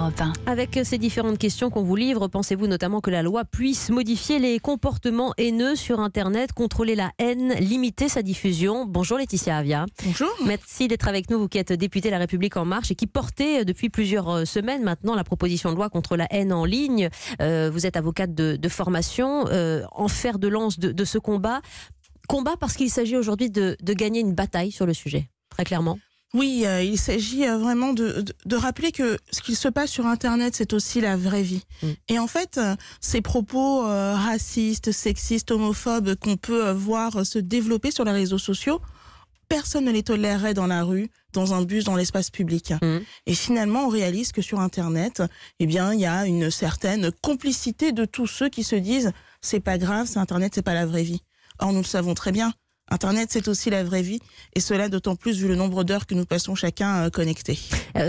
Europe 1. Avec ces différentes questions qu'on vous livre, pensez-vous notamment que la loi puisse modifier les comportements haineux sur Internet, contrôler la haine, limiter sa diffusion? Bonjour Laetitia Avia. Bonjour. Merci d'être avec nous, vous qui êtes députée La République En Marche et qui portez depuis plusieurs semaines maintenant la proposition de loi contre la haine en ligne. Vous êtes avocate de formation, en fer de lance de ce combat. Combat parce qu'il s'agit aujourd'hui de gagner une bataille sur le sujet, très clairement. Oui, il s'agit vraiment de rappeler que ce qu'il se passe sur Internet, c'est aussi la vraie vie. Et en fait, ces propos racistes, sexistes, homophobes qu'on peut voir se développer sur les réseaux sociaux, personne ne les tolérerait dans la rue, dans un bus, dans l'espace public. Et finalement, on réalise que sur Internet, eh bien, il y a une certaine complicité de tous ceux qui se disent « c'est pas grave, c'est Internet, c'est pas la vraie vie ». Or, nous le savons très bien. Internet, c'est aussi la vraie vie, et cela d'autant plus vu le nombre d'heures que nous passons chacun connectés.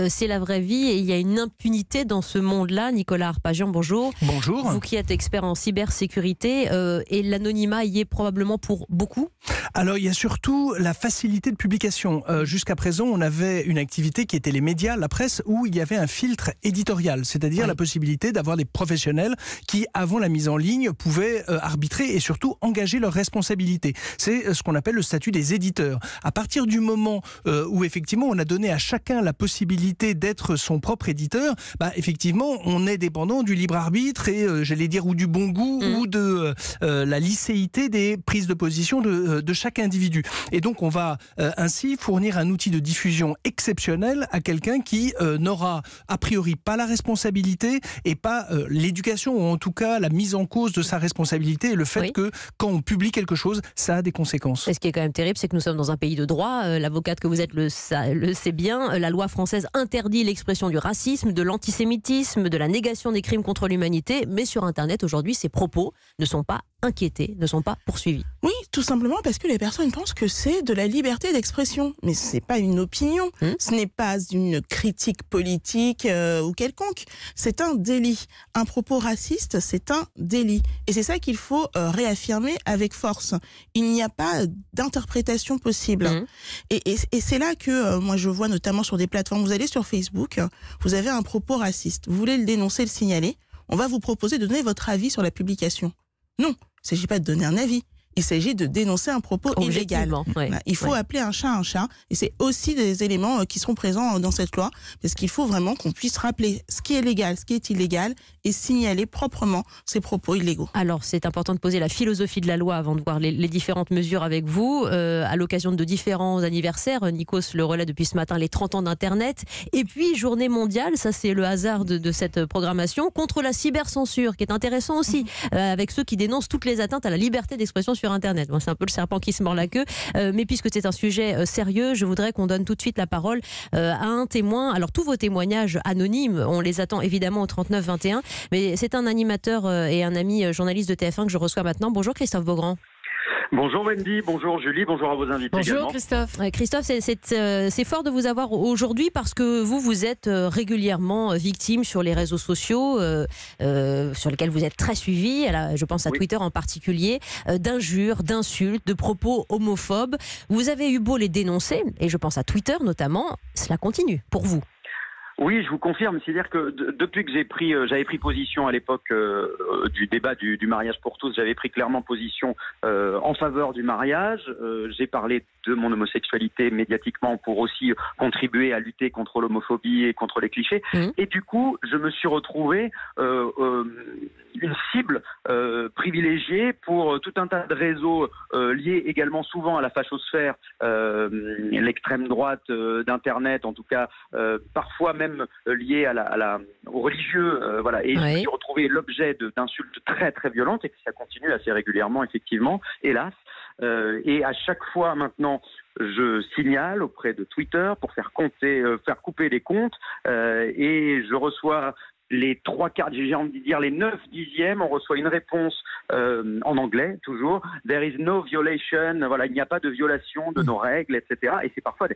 C'est la vraie vie et il y a une impunité dans ce monde-là. Nicolas Arpagian, bonjour. Bonjour. Vous qui êtes expert en cybersécurité, et l'anonymat y est probablement pour beaucoup? Alors, il y a surtout la facilité de publication. Jusqu'à présent, on avait une activité qui était les médias, la presse, où il y avait un filtre éditorial, c'est-à-dire la possibilité d'avoir des professionnels qui, avant la mise en ligne, pouvaient arbitrer et surtout engager leurs responsabilités. C'est ce qu'on appelle le statut des éditeurs. À partir du moment où effectivement on a donné à chacun la possibilité d'être son propre éditeur, effectivement on est dépendant du libre arbitre et j'allais dire ou du bon goût ou de la licéité des prises de position de chaque individu. Et donc on va ainsi fournir un outil de diffusion exceptionnel à quelqu'un qui n'aura a priori pas la responsabilité et pas l'éducation ou en tout cas la mise en cause de sa responsabilité et le fait que quand on publie quelque chose, ça a des conséquences. Et ce qui est quand même terrible, c'est que nous sommes dans un pays de droit. L'avocate que vous êtes le sait bien. La loi française interdit l'expression du racisme, de l'antisémitisme, de la négation des crimes contre l'humanité. Mais sur Internet, aujourd'hui, ces propos ne sont pas inquiétés, ne sont pas poursuivis. Oui, tout simplement parce que les personnes pensent que c'est de la liberté d'expression. Mais ce n'est pas une opinion, ce n'est pas une critique politique ou quelconque. C'est un délit. Un propos raciste, c'est un délit. Et c'est ça qu'il faut réaffirmer avec force. Il n'y a pas d'interprétation possible. Et c'est là que moi je vois notamment sur des plateformes, vous allez sur Facebook, vous avez un propos raciste, vous voulez le dénoncer, le signaler, on va vous proposer de donner votre avis sur la publication. Non, il ne s'agit pas de donner un avis. Il s'agit de dénoncer un propos illégal. Il faut appeler un chat, et c'est aussi des éléments qui sont présents dans cette loi, parce qu'il faut vraiment qu'on puisse rappeler ce qui est légal, ce qui est illégal, et signaler proprement ces propos illégaux. Alors, c'est important de poser la philosophie de la loi avant de voir les différentes mesures avec vous. À l'occasion de différents anniversaires, Nikos le relaie depuis ce matin, les 30 ans d'Internet, et puis journée mondiale, ça c'est le hasard de cette programmation, contre la cybercensure, qui est intéressant aussi, avec ceux qui dénoncent toutes les atteintes à la liberté d'expression sur Internet. Bon, c'est un peu le serpent qui se mord la queue, mais puisque c'est un sujet sérieux, je voudrais qu'on donne tout de suite la parole à un témoin. Alors tous vos témoignages anonymes, on les attend évidemment au 39 21, mais c'est un animateur et un ami journaliste de TF1 que je reçois maintenant. Bonjour Christophe Beaugrand. Bonjour Wendy, bonjour Julie, bonjour à vos invités. Bonjour également. Christophe. Christophe, c'est fort de vous avoir aujourd'hui parce que vous êtes régulièrement victime sur les réseaux sociaux sur lesquels vous êtes très suivi, je pense à Twitter en particulier, d'injures, d'insultes, de propos homophobes. Vous avez eu beau les dénoncer, et je pense à Twitter notamment, cela continue pour vous. Oui, je vous confirme. C'est-à-dire que depuis que j'avais pris position à l'époque du débat du mariage pour tous, j'avais pris clairement position en faveur du mariage. J'ai parlé de mon homosexualité médiatiquement pour aussi contribuer à lutter contre l'homophobie et contre les clichés. Et du coup, je me suis retrouvé une cible privilégiée pour tout un tas de réseaux liés également souvent à la fachosphère, l'extrême droite d'Internet, en tout cas parfois même lié aux religieux, et je me suis retrouvé l'objet d'insultes très très violentes et que ça continue assez régulièrement effectivement, hélas, et à chaque fois maintenant je signale auprès de Twitter pour faire couper les comptes, et je reçois les 3/4, j'ai envie de dire les 9/10, on reçoit une réponse en anglais, toujours. There is no violation. Voilà, il n'y a pas de violation de nos règles, etc. Et c'est parfois,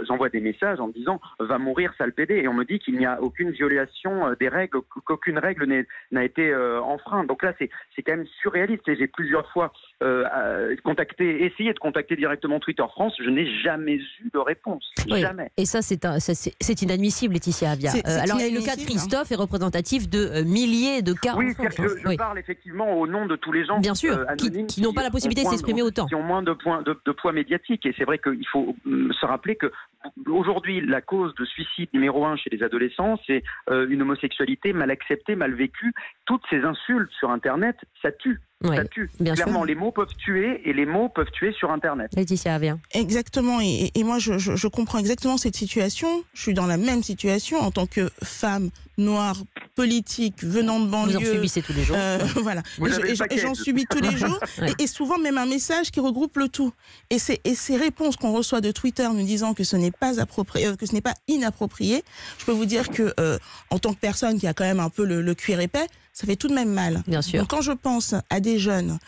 j'envoie des messages en me disant va mourir sale pédé. Et on me dit qu'il n'y a aucune violation des règles, qu'aucune règle n'a été enfreinte. Donc là, c'est quand même surréaliste. Et j'ai plusieurs fois essayé de contacter directement Twitter France. Je n'ai jamais eu de réponse. Oui. Jamais. Et ça, c'est inadmissible, Laetitia Avia. Alors, le cas de Christophe est représentatif de milliers de cas oui, en France. Je parle effectivement au nom de tous les gens bien sûr, anonymes qui n'ont pas la possibilité de s'exprimer autant. Qui ont moins de poids médiatique. Et c'est vrai qu'il faut se rappeler que aujourd'hui, la cause de suicide numéro 1 chez les adolescents, c'est une homosexualité mal acceptée, mal vécue. Toutes ces insultes sur Internet, ça tue. Ouais, ça tue. Bien Clairement, sûr. les mots peuvent tuer et les mots peuvent tuer sur Internet. Laetitia Avia. Exactement. Et moi, je comprends exactement cette situation. Je suis dans la même situation en tant que femme noire, politique, venant de banlieue. Vous en subissez tous les jours. Voilà. Et j'en subis tous les jours. Ouais. Et souvent même un message qui regroupe le tout. Et ces réponses qu'on reçoit de Twitter nous disant que ce n'est pas approprié, que ce n'est pas inapproprié, je peux vous dire que en tant que personne qui a quand même un peu le cuir épais, ça fait tout de même mal. Bien sûr. Donc quand je pense à des jeunes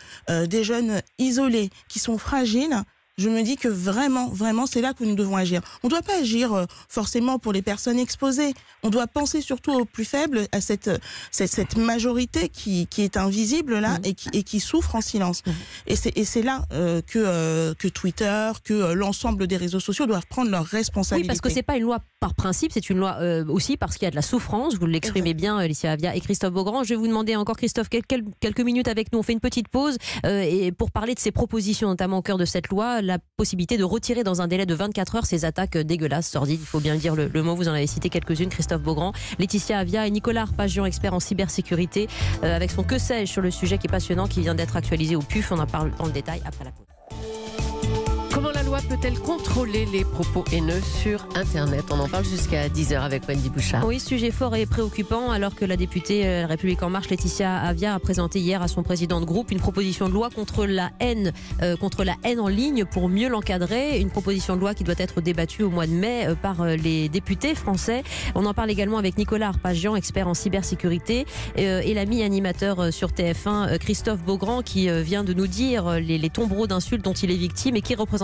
isolés qui sont fragiles, je me dis que vraiment, c'est là que nous devons agir. On ne doit pas agir forcément pour les personnes exposées. On doit penser surtout aux plus faibles, à cette majorité qui est invisible là et qui souffre en silence. Et c'est là que Twitter, que l'ensemble des réseaux sociaux doivent prendre leurs responsabilités. Oui, parce que c'est pas une loi par principe, c'est une loi aussi parce qu'il y a de la souffrance. Vous l'exprimez bien, Laetitia Avia et Christophe Beaugrand. Je vais vous demander encore, Christophe, quelques minutes avec nous. On fait une petite pause et pour parler de ces propositions, notamment au cœur de cette loi, la possibilité de retirer dans un délai de 24 heures ces attaques dégueulasses, sordides, il faut bien dire le mot, vous en avez cité quelques-unes, Christophe Beaugrand, Laetitia Avia et Nicolas Arpagian, expert en cybersécurité, avec son Que sais-je sur le sujet qui est passionnant, qui vient d'être actualisé au PUF. On en parle dans le détail après la pause. Comment la loi peut-elle contrôler les propos haineux sur Internet? On en parle jusqu'à 10h avec Wendy Bouchard. Oui, sujet fort et préoccupant, alors que la députée La République En Marche, Laetitia Avia, a présenté hier à son président de groupe une proposition de loi contre la haine en ligne pour mieux l'encadrer. Une proposition de loi qui doit être débattue au mois de mai par les députés français. On en parle également avec Nicolas Arpagian, expert en cybersécurité, et l'ami animateur sur TF1, Christophe Beaugrand, qui vient de nous dire les tombereaux d'insultes dont il est victime et qui est représentatif,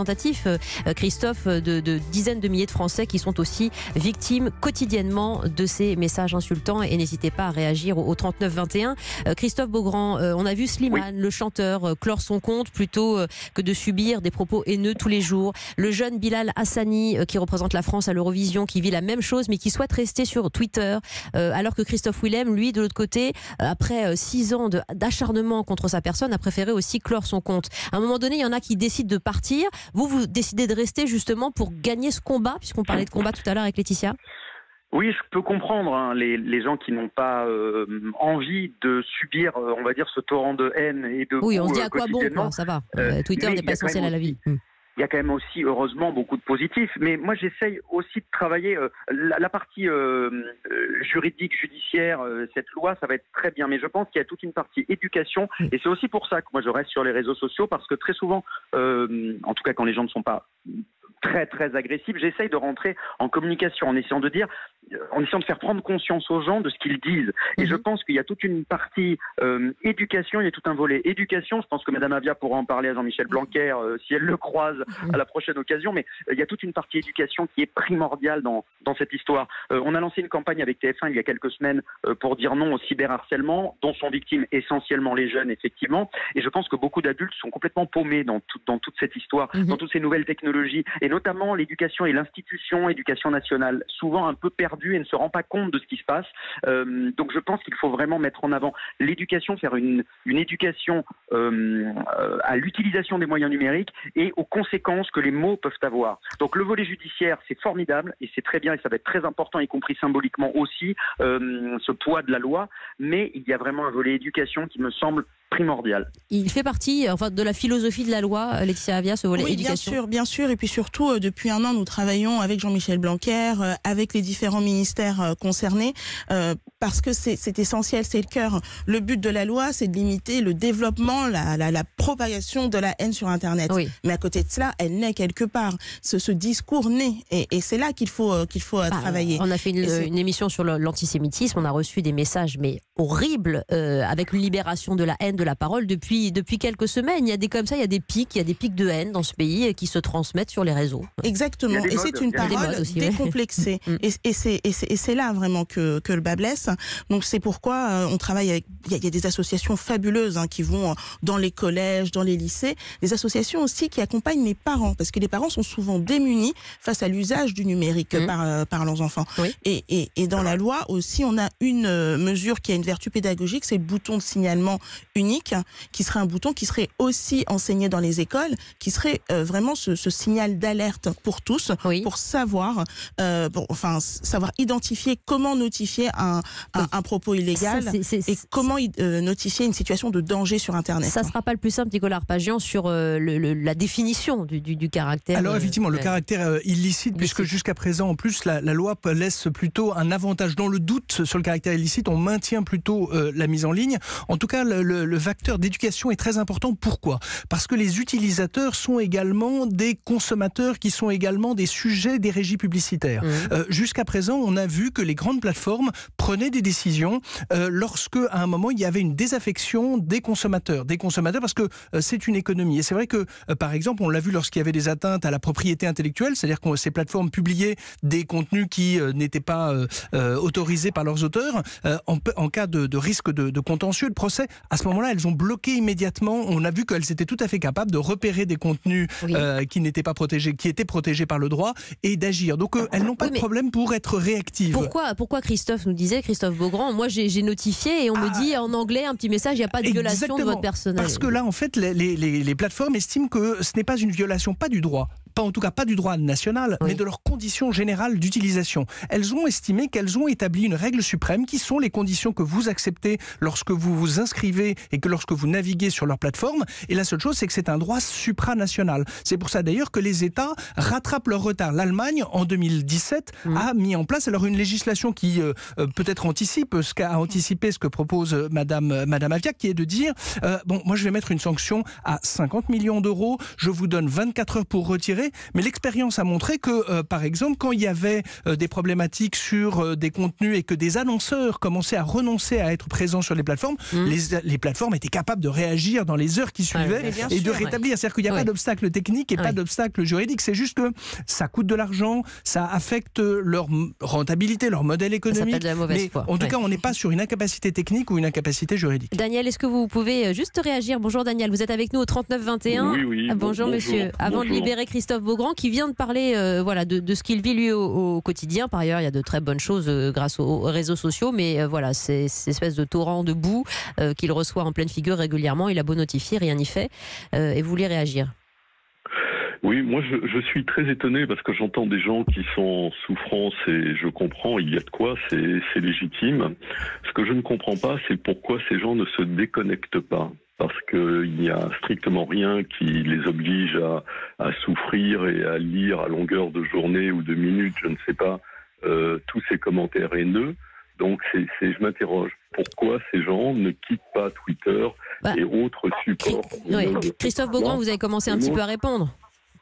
Christophe, de dizaines de milliers de Français qui sont aussi victimes quotidiennement de ces messages insultants. Et n'hésitez pas à réagir au 3921. Christophe Beaugrand, on a vu Slimane, le chanteur, clore son compte plutôt que de subir des propos haineux tous les jours. Le jeune Bilal Hassani, qui représente la France à l'Eurovision, qui vit la même chose mais qui souhaite rester sur Twitter, alors que Christophe Willem, lui, de l'autre côté, après 6 ans d'acharnement contre sa personne, a préféré aussi clore son compte. À un moment donné, il y en a qui décident de partir. Vous décidez de rester justement pour gagner ce combat, puisqu'on parlait de combat tout à l'heure avec Laetitia. Oui, je peux comprendre les gens qui n'ont pas envie de subir, on va dire, ce torrent de haine et de oui, on se dit à quoi bon, quoi, ça va. Twitter n'est pas essentiel à la vie. Il y a quand même aussi, heureusement, beaucoup de positifs. Mais moi, j'essaye aussi de travailler la partie juridique, judiciaire, cette loi, ça va être très bien. Mais je pense qu'il y a toute une partie éducation. Et c'est aussi pour ça que moi, je reste sur les réseaux sociaux, parce que très souvent, en tout cas quand les gens ne sont pas très, très agressifs, j'essaye de rentrer en communication, en essayant de faire prendre conscience aux gens de ce qu'ils disent. Et je pense qu'il y a toute une partie éducation, il y a tout un volet éducation. Je pense que Mme Avia pourra en parler à Jean-Michel Blanquer si elle le croise à la prochaine occasion. Mais il y a toute une partie éducation qui est primordiale dans cette histoire. On a lancé une campagne avec TF1 il y a quelques semaines pour dire non au cyberharcèlement, dont sont victimes essentiellement les jeunes, effectivement. Et je pense que beaucoup d'adultes sont complètement paumés dans toute cette histoire, dans toutes ces nouvelles technologies. Et notamment l'éducation et l'institution éducation nationale, souvent un peu perdue et ne se rend pas compte de ce qui se passe. Donc je pense qu'il faut vraiment mettre en avant l'éducation, faire une éducation à l'utilisation des moyens numériques et aux conséquences que les mots peuvent avoir. Donc le volet judiciaire, c'est formidable et c'est très bien et ça va être très important, y compris symboliquement aussi, ce poids de la loi. Mais il y a vraiment un volet éducation qui me semble primordial. Il fait partie de la philosophie de la loi, Laetitia Avia, ce volet éducation. Bien sûr. Et puis surtout, depuis un an, nous travaillons avec Jean-Michel Blanquer, avec les différents ministères concernés, parce que c'est essentiel, c'est le cœur. Le but de la loi, c'est de limiter le développement, la propagation de la haine sur Internet. Oui. Mais à côté de cela, elle naît quelque part. Ce discours naît. Et c'est là qu'il faut travailler. On a fait une émission sur l'antisémitisme. On a reçu des messages, mais horribles, avec une libération de la haine, de la parole depuis quelques semaines. Il y a des pics de haine dans ce pays qui se transmettent sur les réseaux. Exactement. Et c'est une parole décomplexée. Et c'est là vraiment que le bas blesse. Donc c'est pourquoi on travaille avec. Il y a des associations fabuleuses qui vont dans les collèges, dans les lycées. Des associations aussi qui accompagnent les parents, parce que les parents sont souvent démunis face à l'usage du numérique par leurs enfants. Oui. Et dans la loi aussi, on a une mesure qui a une vertu pédagogique, c'est le bouton de signalement unique, qui serait un bouton qui serait aussi enseigné dans les écoles, qui serait vraiment ce signal d'alerte pour tous, pour savoir, savoir identifier comment notifier un propos illégal et comment notifier une situation de danger sur Internet. Ça ne sera pas le plus simple, Nicolas Arpagian, sur la définition du caractère. Alors effectivement, le caractère illicite, puisque jusqu'à présent, en plus, la loi laisse plutôt un avantage dans le doute sur le caractère illicite, on maintient plutôt la mise en ligne. En tout cas, le facteur d'éducation est très important. Pourquoi ? Parce que les utilisateurs sont également des consommateurs qui sont également des sujets des régies publicitaires. Jusqu'à présent, on a vu que les grandes plateformes prenaient des décisions lorsque, à un moment, il y avait une désaffection des consommateurs parce que c'est une économie. Et c'est vrai que, par exemple, on l'a vu lorsqu'il y avait des atteintes à la propriété intellectuelle, c'est-à-dire que ces plateformes publiaient des contenus qui n'étaient pas autorisés par leurs auteurs, en cas de risque de contentieux, de procès, à ce moment-là, elles ont bloqué immédiatement. On a vu qu'elles étaient tout à fait capables de repérer des contenus qui n'étaient pas protégés, qui étaient protégés par le droit, et d'agir. Donc elles n'ont pas de problème pour être réactives. Pourquoi Christophe Beaugrand, moi j'ai notifié et on me dit en anglais un petit message, il n'y a pas de violation de votre personnel. Parce que là, en fait, les plateformes estiment que ce n'est pas une violation, pas du droit. En tout cas pas du droit national, mais de leurs conditions générales d'utilisation. Elles ont estimé qu'elles ont établi une règle suprême qui sont les conditions que vous acceptez lorsque vous vous inscrivez et que lorsque vous naviguez sur leur plateforme. Et la seule chose, c'est que c'est un droit supranational. C'est pour ça d'ailleurs que les États rattrapent leur retard. L'Allemagne, en 2017, a mis en place alors une législation qui peut-être anticipe ce qu'a anticipé ce que propose Madame Avia, qui est de dire moi je vais mettre une sanction à 50 millions d'euros, je vous donne 24 heures pour retirer. Mais l'expérience a montré que, par exemple, quand il y avait des problématiques sur des contenus et que des annonceurs commençaient à renoncer à être présents sur les plateformes, les plateformes étaient capables de réagir dans les heures qui suivaient et de rétablir. C'est-à-dire qu'il n'y a pas d'obstacle technique et pas d'obstacle juridique. C'est juste que ça coûte de l'argent, ça affecte leur rentabilité, leur modèle économique. Mais en tout cas, on n'est pas sur une incapacité technique ou une incapacité juridique. Daniel, est-ce que vous pouvez juste réagir ? Bonjour Daniel, vous êtes avec nous au 3921. Oui. Bonjour monsieur. Avant de libérer Christophe Beaugrand qui vient de parler de ce qu'il vit lui au quotidien. Par ailleurs, il y a de très bonnes choses grâce aux réseaux sociaux, mais ces espèces de torrents de boue qu'il reçoit en pleine figure régulièrement, il a beau notifier, rien n'y fait. Et vous voulez réagir ? Oui, moi je suis très étonné parce que j'entends des gens qui sont en souffrance et je comprends, il y a de quoi, c'est légitime. Ce que je ne comprends pas, c'est pourquoi ces gens ne se déconnectent pas. Parce qu'il n'y a strictement rien qui les oblige à souffrir et à lire à longueur de journée ou de minutes, je ne sais pas, tous ces commentaires haineux. Donc je m'interroge, pourquoi ces gens ne quittent pas Twitter et autres supports Christophe Beaugrand, vous avez commencé un petit peu à répondre.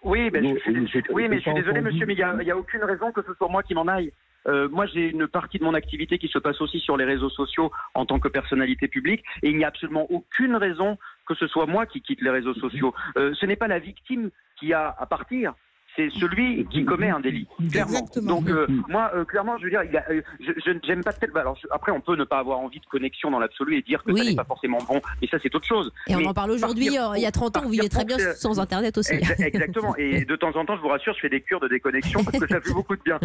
Oui, mais je suis désolé monsieur, mais il n'y a aucune raison que ce soit moi qui m'en aille. Moi, j'ai une partie de mon activité qui se passe aussi sur les réseaux sociaux en tant que personnalité publique, et il n'y a absolument aucune raison que ce soit moi qui quitte les réseaux sociaux. Ce n'est pas la victime qui a à partir, c'est celui qui commet un délit, clairement. Exactement. Donc moi, clairement, je veux dire, j'aime pas tel. Alors après, on peut ne pas avoir envie de connexion dans l'absolu et dire que ça n'est pas forcément bon, mais ça c'est autre chose. Et on en parle aujourd'hui. Il y a 30 ans, vous viviez très bien sans Internet aussi. Exactement. Et de temps en temps, je vous rassure, je fais des cures de déconnexion parce que ça fait beaucoup de bien.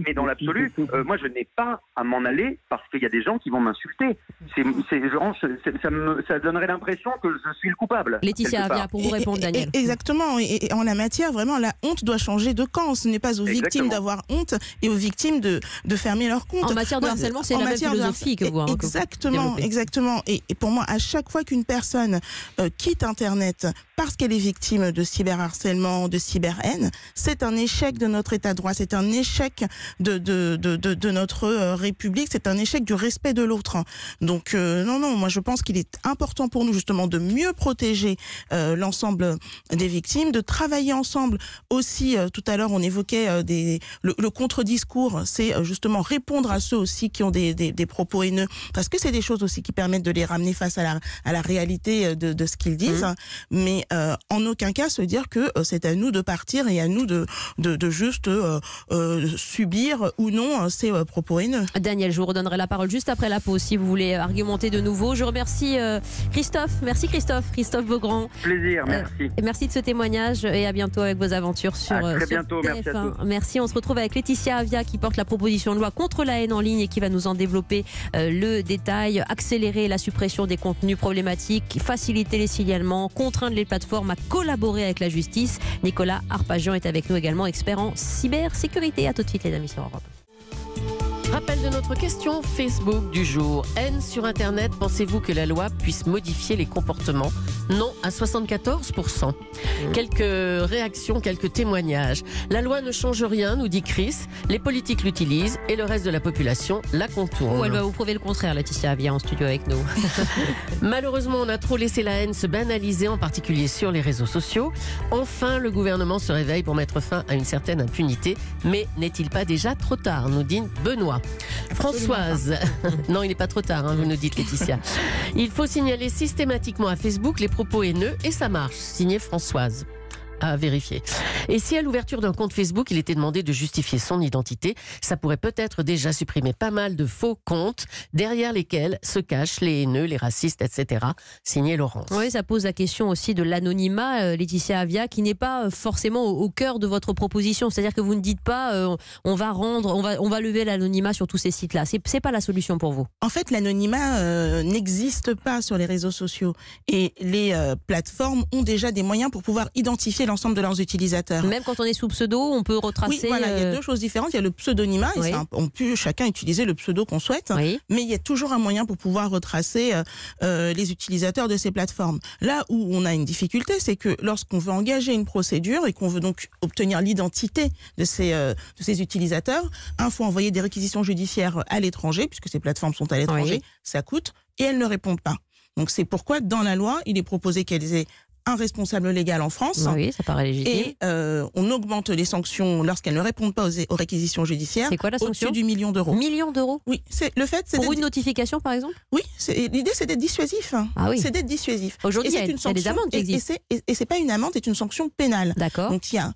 Mais dans l'absolu, moi, je n'ai pas à m'en aller parce qu'il y a des gens qui vont m'insulter. Ça donnerait l'impression que je suis le coupable. Laetitia Avia, pour vous répondre, Daniel. Exactement. Et en la matière, vraiment, là honte doit changer de camp. Ce n'est pas aux victimes d'avoir honte et aux victimes de fermer leur compte. En matière de harcèlement, c'est la même philosophie que vous. Exactement. Et pour moi, à chaque fois qu'une personne quitte Internet parce qu'elle est victime de cyberharcèlement, de cyberhaine, c'est un échec de notre état de droit, c'est un échec de notre République, c'est un échec du respect de l'autre. Donc non, moi je pense qu'il est important pour nous justement de mieux protéger l'ensemble des victimes, de travailler ensemble aussi. Tout à l'heure on évoquait le contre-discours, c'est justement répondre à ceux aussi qui ont des propos haineux, parce que c'est des choses aussi qui permettent de les ramener face à la réalité de ce qu'ils disent, mais en aucun cas se dire que c'est à nous de partir et à nous de juste subir ou non ces propos haineux. Daniel, je vous redonnerai la parole juste après la pause si vous voulez argumenter de nouveau. Je remercie Christophe. Merci Christophe Beaugrand. Plaisir, merci. Merci de ce témoignage et à bientôt avec vos aventures sur très bientôt, TF1. merci à tous. Merci, on se retrouve avec Laetitia Avia qui porte la proposition de loi contre la haine en ligne et qui va nous en développer le détail. Accélérer la suppression des contenus problématiques, faciliter les signalements, contraindre les plateformes à collaborer avec la justice. Nicolas Arpagian est avec nous également, expert en cybersécurité. À tout de suite les amis sur Europe. Rappel de notre question Facebook du jour. Haine sur Internet, pensez-vous que la loi puisse modifier les comportements? Non, à 74%. Quelques réactions, quelques témoignages. La loi ne change rien, nous dit Chris. Les politiques l'utilisent et le reste de la population la contourne. Elle va vous prouver le contraire, Laetitia Avia, en studio avec nous. Malheureusement, on a trop laissé la haine se banaliser, en particulier sur les réseaux sociaux. Enfin, le gouvernement se réveille pour mettre fin à une certaine impunité. Mais n'est-il pas déjà trop tard, nous dit Benoît. Françoise, non, il n'est pas trop tard, vous nous dites Laetitia. Il faut signaler systématiquement à Facebook les propos haineux et ça marche. Signé Françoise. À vérifier. Et si à l'ouverture d'un compte Facebook, il était demandé de justifier son identité, ça pourrait peut-être déjà supprimer pas mal de faux comptes derrière lesquels se cachent les haineux, les racistes, etc. Signé Laurence. Oui, ça pose la question aussi de l'anonymat, Laetitia Avia, qui n'est pas forcément au cœur de votre proposition. C'est-à-dire que vous ne dites pas on va lever l'anonymat sur tous ces sites-là. C'est pas la solution pour vous. En fait, l'anonymat n'existe pas sur les réseaux sociaux et les plateformes ont déjà des moyens pour pouvoir identifier l'ensemble de leurs utilisateurs. Même quand on est sous pseudo, on peut retracer... Oui, voilà, il y a deux choses différentes. Il y a le pseudonymat, et on peut chacun utiliser le pseudo qu'on souhaite, mais il y a toujours un moyen pour pouvoir retracer les utilisateurs de ces plateformes. Là où on a une difficulté, c'est que lorsqu'on veut engager une procédure et qu'on veut donc obtenir l'identité de ces utilisateurs, il faut envoyer des réquisitions judiciaires à l'étranger, puisque ces plateformes sont à l'étranger, ça coûte, et elles ne répondent pas. Donc c'est pourquoi, dans la loi, il est proposé qu'elles aient un responsable légal en France. Oui, ça paraît légitime. Et on augmente les sanctions lorsqu'elles ne répondent pas aux réquisitions judiciaires. C'est quoi la sanction? Au-dessus du $1 000 000. $1 000 000? Oui. Pour une notification, par exemple? Oui. L'idée, c'est d'être dissuasif. Ah oui. C'est d'être dissuasif. Aujourd'hui, il y a des amendes qui existent. Et c'est pas une amende, c'est une sanction pénale. D'accord. Donc, il y a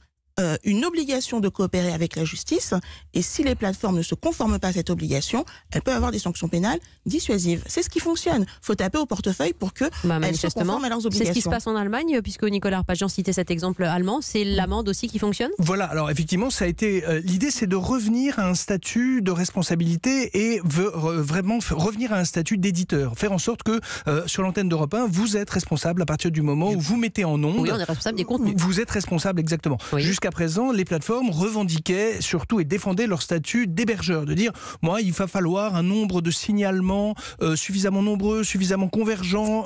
une obligation de coopérer avec la justice, et si les plateformes ne se conforment pas à cette obligation, elles peuvent avoir des sanctions pénales dissuasives. C'est ce qui fonctionne. Il faut taper au portefeuille pour que elles se conforment à leurs obligations. C'est ce qui se passe en Allemagne, puisque Nicolas Arpagian citait cet exemple allemand. C'est l'amende aussi qui fonctionne? Voilà, alors effectivement, ça a été l'idée, c'est de revenir à un statut de responsabilité et vraiment revenir à un statut d'éditeur. Faire en sorte que sur l'antenne d'Europe 1, vous êtes responsable à partir du moment où vous mettez en ondes. Oui, on est responsable des contenus. Vous êtes responsable, exactement. Oui. Jusqu'à présent, les plateformes revendiquaient surtout et défendaient leur statut d'hébergeur, de dire, moi, il va falloir un nombre de signalements suffisamment nombreux, suffisamment convergents,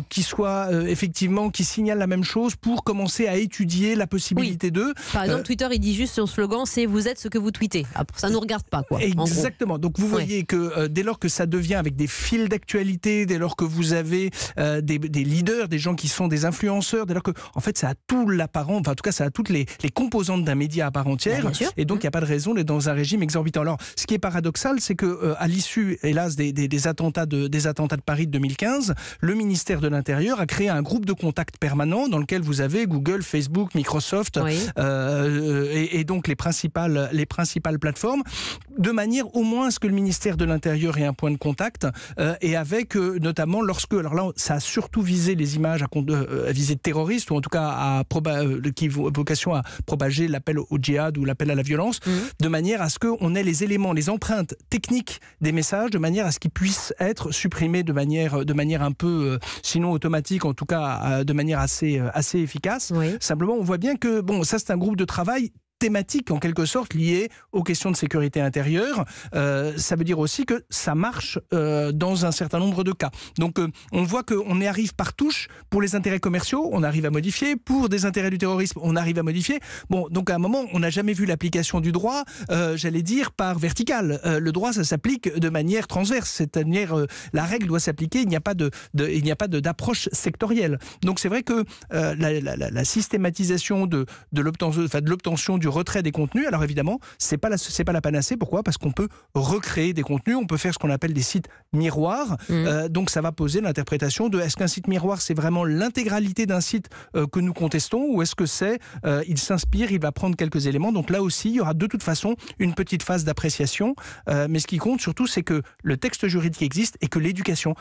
qui soient effectivement, qui signalent la même chose pour commencer à étudier la possibilité d'eux. Par exemple, Twitter, il dit juste son slogan, c'est vous êtes ce que vous tweetez. Ça nous regarde pas, quoi. Exactement. Donc vous voyez que dès lors que ça devient avec des fils d'actualité, dès lors que vous avez des leaders, des gens qui sont des influenceurs, dès lors que, en fait, ça a tout l'apparent, enfin, en tout cas, ça a toutes les composantes d'un média à part entière, et donc il n'y a pas de raison d'être dans un régime exorbitant. Alors, ce qui est paradoxal, c'est que à l'issue, hélas, des attentats de Paris de 2015, le ministère de l'Intérieur a créé un groupe de contact permanent dans lequel vous avez Google, Facebook, Microsoft, et donc les principales plateformes, de manière au moins à ce que le ministère de l'Intérieur ait un point de contact, et avec notamment lorsque, alors là, ça a surtout visé les images à visée de terroristes, ou en tout cas qui ont vocation à propager l'appel au djihad ou l'appel à la violence, de manière à ce qu'on ait les éléments, les empreintes techniques des messages, de manière à ce qu'ils puissent être supprimés de manière un peu, sinon automatique, en tout cas de manière assez efficace. Oui. Simplement, on voit bien que, ça c'est un groupe de travail thématique en quelque sorte liée aux questions de sécurité intérieure. Ça veut dire aussi que ça marche dans un certain nombre de cas. Donc on voit qu'on y arrive par touche. Pour les intérêts commerciaux, on arrive à modifier. Pour des intérêts du terrorisme, on arrive à modifier. Donc à un moment, on n'a jamais vu l'application du droit, j'allais dire, par verticale. Le droit, ça s'applique de manière transverse. C'est-à-dire, la règle doit s'appliquer, il n'y a pas d'approche sectorielle. Donc c'est vrai que la systématisation de l'obtention du retrait des contenus, alors évidemment, c'est pas la panacée. Pourquoi ? Parce qu'on peut recréer des contenus, on peut faire ce qu'on appelle des sites miroirs. Donc ça va poser l'interprétation de est-ce qu'un site miroir, c'est vraiment l'intégralité d'un site que nous contestons, ou est-ce que il s'inspire, il va prendre quelques éléments. Donc là aussi, il y aura de toute façon une petite phase d'appréciation. Mais ce qui compte surtout, c'est que le texte juridique existe et que l'éducation,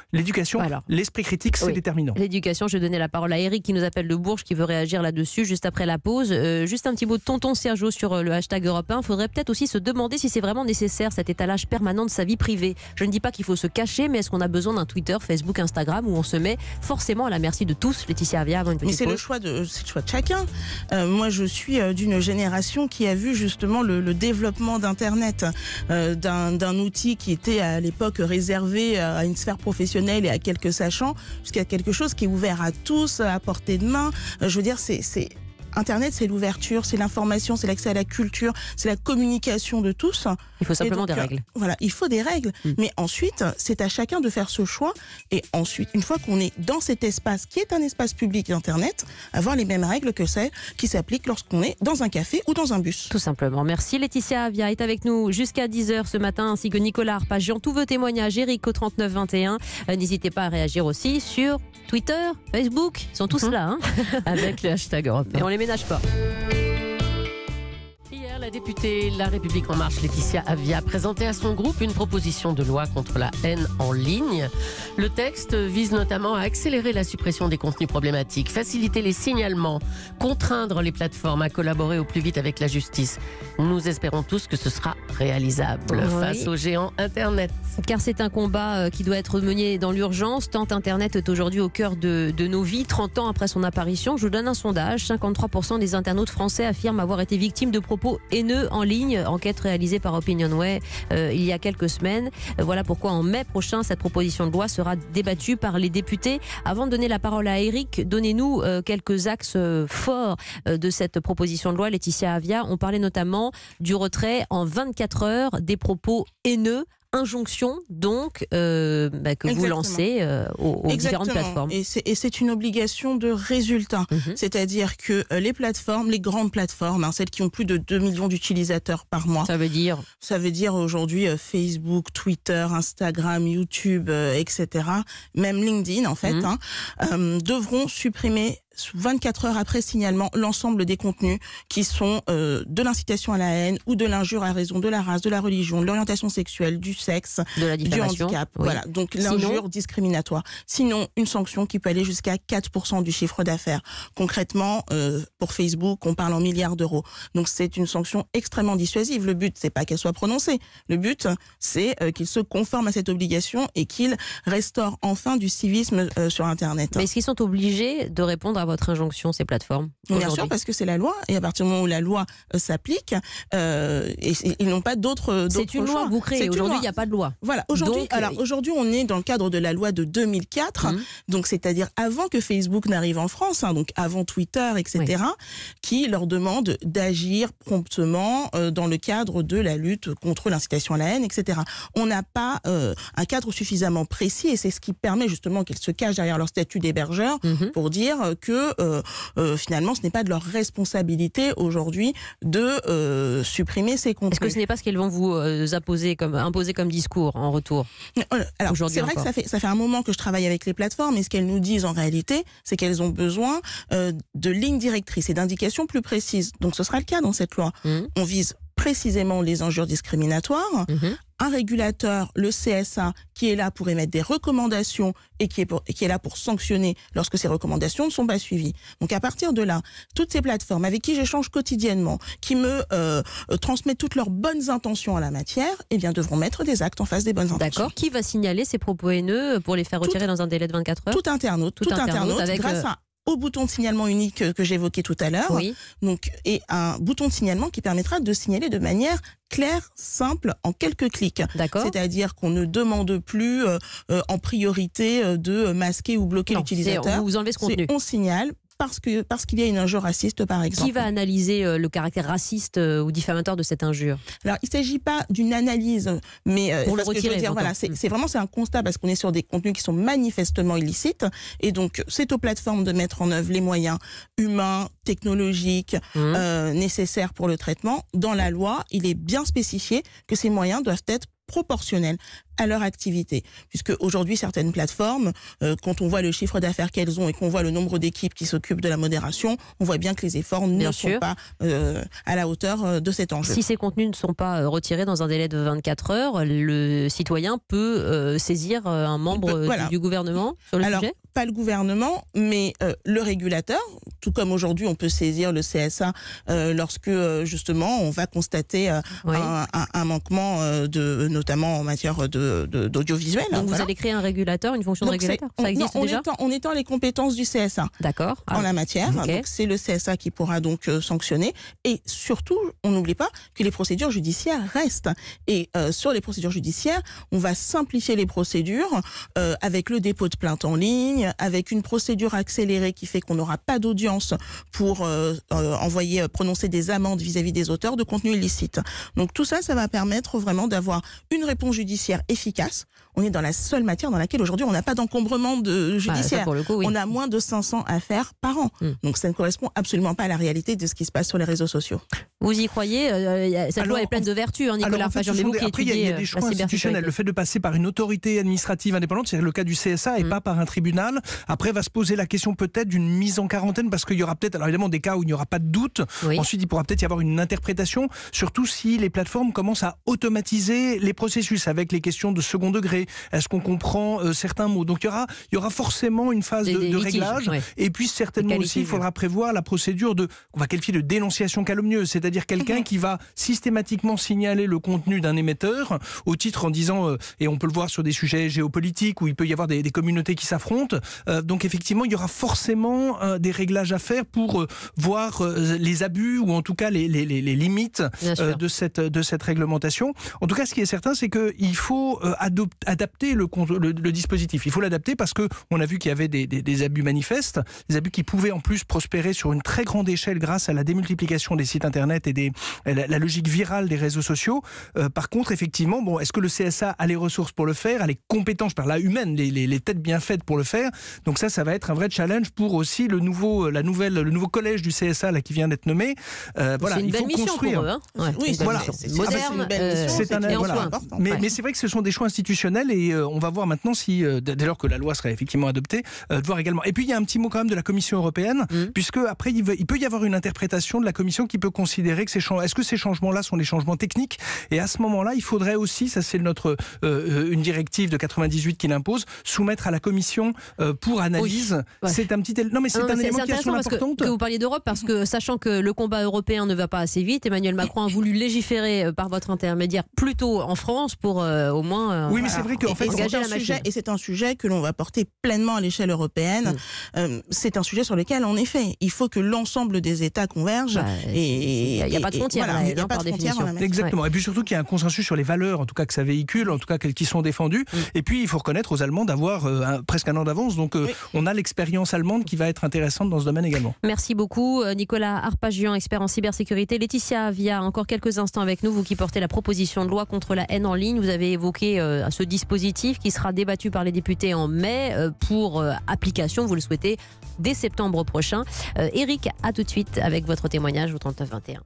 l'esprit critique, c'est déterminant. L'éducation, je vais donner la parole à Eric qui nous appelle de Bourges, qui veut réagir là-dessus juste après la pause. Juste un petit mot de tonton Sergio sur le hashtag Europe 1. Il faudrait peut-être aussi se demander si c'est vraiment nécessaire cet étalage permanent de sa vie privée. Je ne dis pas qu'il faut se cacher, mais est-ce qu'on a besoin d'un Twitter, Facebook, Instagram où on se met forcément à la merci de tous? Laetitia Avia, avant une petite pause. Mais c'est le choix de chacun. Moi, je suis d'une génération qui a vu justement le développement d'Internet, d'un outil qui était à l'époque réservé à une sphère professionnelle et à quelques sachants, jusqu'à quelque chose qui est ouvert à tous, à portée de main. Je veux dire, Internet, c'est l'ouverture, c'est l'information, c'est l'accès à la culture, c'est la communication de tous. Il faut simplement des règles. Voilà, il faut des règles. Mais ensuite, c'est à chacun de faire ce choix. Et ensuite, une fois qu'on est dans cet espace, qui est un espace public d'Internet, avoir les mêmes règles que celles qui s'appliquent lorsqu'on est dans un café ou dans un bus. Tout simplement. Merci. Laetitia Avia est avec nous jusqu'à 10h ce matin, ainsi que Nicolas Arpagian. Tous vos témoignages, Eric au 3921. N'hésitez pas à réagir aussi sur Twitter, Facebook. Ils sont tous là. Hein avec le hashtag Europe 1. Et on les ménage pas. Hier, la députée La République En Marche, Laetitia Avia, présentait à son groupe une proposition de loi contre la haine en ligne. Le texte vise notamment à accélérer la suppression des contenus problématiques, faciliter les signalements, contraindre les plateformes à collaborer au plus vite avec la justice. Nous espérons tous que ce sera réalisable face aux géants Internet. Car c'est un combat qui doit être mené dans l'urgence, tant Internet est aujourd'hui au cœur de nos vies. 30 ans après son apparition, je vous donne un sondage. 53% des internautes français affirment avoir été victimes de propos haineux en ligne. Enquête réalisée par Opinionway il y a quelques semaines. Voilà pourquoi en mai prochain, cette proposition de loi sera débattue par les députés. Avant de donner la parole à Eric, donnez-nous quelques axes forts de cette proposition de loi. Laetitia Avia, on parlait notamment du retrait en 24 heures des propos haineux. Injonction donc que vous lancez aux différentes plateformes. Et c'est une obligation de résultat. C'est-à-dire que les plateformes, les grandes plateformes, celles qui ont plus de 2 millions d'utilisateurs par mois. Ça veut dire aujourd'hui Facebook, Twitter, Instagram, YouTube, etc. Même LinkedIn en fait, devront supprimer 24 heures après signalement l'ensemble des contenus qui sont de l'incitation à la haine ou de l'injure à raison de la race, de la religion, de l'orientation sexuelle, du sexe, du handicap. Oui. Voilà, donc l'injure discriminatoire. Sinon, une sanction qui peut aller jusqu'à 4% du chiffre d'affaires. Concrètement, pour Facebook, on parle en milliards d'euros. Donc c'est une sanction extrêmement dissuasive. Le but, c'est pas qu'elle soit prononcée. Le but, c'est qu'il se conforme à cette obligation et qu'il restaure enfin du civisme sur Internet. Mais est-ce qu'ils sont obligés de répondre à votre injonction, ces plateformes? Bien sûr, parce que c'est la loi, et à partir du moment où la loi s'applique, ils n'ont pas d'autres choix. C'est une loi que vous créez. Aujourd'hui, il n'y a pas de loi. Voilà. Aujourd'hui, on est dans le cadre de la loi de 2004, donc c'est-à-dire avant que Facebook n'arrive en France, donc avant Twitter, etc., qui leur demande d'agir promptement dans le cadre de la lutte contre l'incitation à la haine, etc. On n'a pas un cadre suffisamment précis, et c'est ce qui permet justement qu'ils se cachent derrière leur statut d'hébergeur pour dire que finalement ce n'est pas de leur responsabilité aujourd'hui de supprimer ces contenus. Est-ce que ce n'est pas ce qu'elles vont vous imposer comme discours en retour? Alors c'est vrai que ça fait un moment que je travaille avec les plateformes, et ce qu'elles nous disent en réalité, c'est qu'elles ont besoin de lignes directrices et d'indications plus précises. Donc ce sera le cas dans cette loi. On vise précisément les injures discriminatoires. Un régulateur, le CSA, qui est là pour émettre des recommandations et qui est là pour sanctionner lorsque ces recommandations ne sont pas suivies. Donc à partir de là, toutes ces plateformes avec qui j'échange quotidiennement, qui me transmettent toutes leurs bonnes intentions en la matière, eh bien devront mettre des actes en face des bonnes intentions. D'accord. Qui va signaler ces propos haineux pour les faire retirer dans un délai de 24 heures? Tout internaute avec grâce au bouton de signalement unique que j'évoquais tout à l'heure. Oui. Donc, et un bouton de signalement qui permettra de signaler de manière claire, simple, en quelques clics. D'accord. C'est-à-dire qu'on ne demande plus en priorité de masquer ou bloquer l'utilisateur. Vous enlevez ce contenu. On signale parce qu'il y a une injure raciste, par exemple. Qui va analyser le caractère raciste ou diffamateur de cette injure? Alors, il ne s'agit pas d'une analyse, mais pour le retirer. C'est un constat parce qu'on est sur des contenus qui sont manifestement illicites. Et donc, c'est aux plateformes de mettre en œuvre les moyens humains, technologiques, nécessaires pour le traitement. Dans la loi, il est bien spécifié que ces moyens doivent être proportionnels à leur activité. Puisque aujourd'hui, certaines plateformes, quand on voit le chiffre d'affaires qu'elles ont et qu'on voit le nombre d'équipes qui s'occupent de la modération, on voit bien que les efforts ne sont pas à la hauteur de cet enjeu. Si ces contenus ne sont pas retirés dans un délai de 24 heures, le citoyen peut saisir un membre du gouvernement sur le sujet? Pas le gouvernement, mais le régulateur, tout comme aujourd'hui on peut saisir le CSA lorsque justement on va constater un manquement notamment en matière d'audiovisuel. Donc vous allez créer un régulateur, une fonction de régulateur? Ça existe déjà? On étend les compétences du CSA. D'accord. En la matière. Okay. Donc c'est le CSA qui pourra donc sanctionner. Et surtout, on n'oublie pas que les procédures judiciaires restent. Et sur les procédures judiciaires, on va simplifier les procédures avec le dépôt de plainte en ligne, avec une procédure accélérée qui fait qu'on n'aura pas d'audience pour prononcer des amendes vis-à-vis des auteurs de contenus illicites. Donc tout ça, ça va permettre vraiment d'avoir une réponse judiciaire efficace. On est dans la seule matière dans laquelle aujourd'hui on n'a pas d'encombrement judiciaire. Ça, pour le coup, oui. On a moins de 500 affaires par an. Donc ça ne correspond absolument pas à la réalité de ce qui se passe sur les réseaux sociaux. Vous y croyez? Cette loi est pleine de vertus, Nicolas Arpajon. Après, il y a des choix institutionnels. Le fait de passer par une autorité administrative indépendante, c'est le cas du CSA et pas par un tribunal. Après, va se poser la question peut-être d'une mise en quarantaine parce qu'il y aura peut-être, alors évidemment, des cas où il n'y aura pas de doute. Oui. Ensuite, il pourra peut-être y avoir une interprétation, surtout si les plateformes commencent à automatiser les processus avec les questions de second degré. Est-ce qu'on comprend certains mots? Donc, il y aura forcément une phase de réglage. Ouais. Et puis, certainement aussi, il faudra prévoir la procédure qu'on va qualifier de dénonciation calomnieuse, c'est-à-dire quelqu'un qui va systématiquement signaler le contenu d'un émetteur au titre en disant, et on peut le voir sur des sujets géopolitiques où il peut y avoir des communautés qui s'affrontent. Donc effectivement, il y aura forcément des réglages à faire pour voir les abus ou en tout cas les limites de cette réglementation. En tout cas, ce qui est certain, c'est qu'il faut adapter le dispositif. Il faut l'adapter parce qu'on a vu qu'il y avait des abus manifestes, des abus qui pouvaient en plus prospérer sur une très grande échelle grâce à la démultiplication des sites internet et la logique virale des réseaux sociaux. Par contre, effectivement, est-ce que le CSA a les ressources pour le faire, a les compétences, je parle là humaines, les têtes bien faites pour le faire? Donc ça va être un vrai challenge pour aussi le nouveau collège du CSA là, qui vient d'être nommé. C'est une belle mission pour eux. Oui, voilà. Moderne, mais c'est vrai que ce sont des choix institutionnels et on va voir maintenant si, dès lors que la loi sera effectivement adoptée, de voir également. Et puis il y a un petit mot quand même de la Commission européenne, puisque après il peut y avoir une interprétation de la Commission qui peut considérer que est-ce que ces changements-là sont des changements techniques? Et à ce moment-là, il faudrait aussi, ça c'est une directive de 98 qui l'impose, soumettre à la Commission pour analyse. Oui. C'est un petit élément qui a son importance. Que vous parliez d'Europe, parce que sachant que le combat européen ne va pas assez vite, Emmanuel Macron a voulu légiférer par votre intermédiaire plutôt en France pour au moins oui, mais c'est vrai qu'en fait, engager la machine. Et c'est un sujet que l'on va porter pleinement à l'échelle européenne. C'est un sujet sur lequel, en effet, il faut que l'ensemble des États convergent. Il n'y a pas de frontière. Il n'y a pas de frontière. Exactement. Ouais. Et puis surtout qu'il y a un consensus sur les valeurs, en tout cas que ça véhicule, en tout cas qui sont défendues. Et puis il faut reconnaître aux Allemands d'avoir presque un an d'avance. Donc on a l'expérience allemande qui va être intéressante dans ce domaine également. Merci beaucoup Nicolas Arpajon, expert en cybersécurité. Laetitia Avia, encore quelques instants avec nous, vous qui portez la proposition de loi contre la haine en ligne. Vous avez évoqué ce dispositif qui sera débattu par les députés en mai pour application, vous le souhaitez, dès septembre prochain. Eric, à tout de suite avec votre témoignage au 39 21.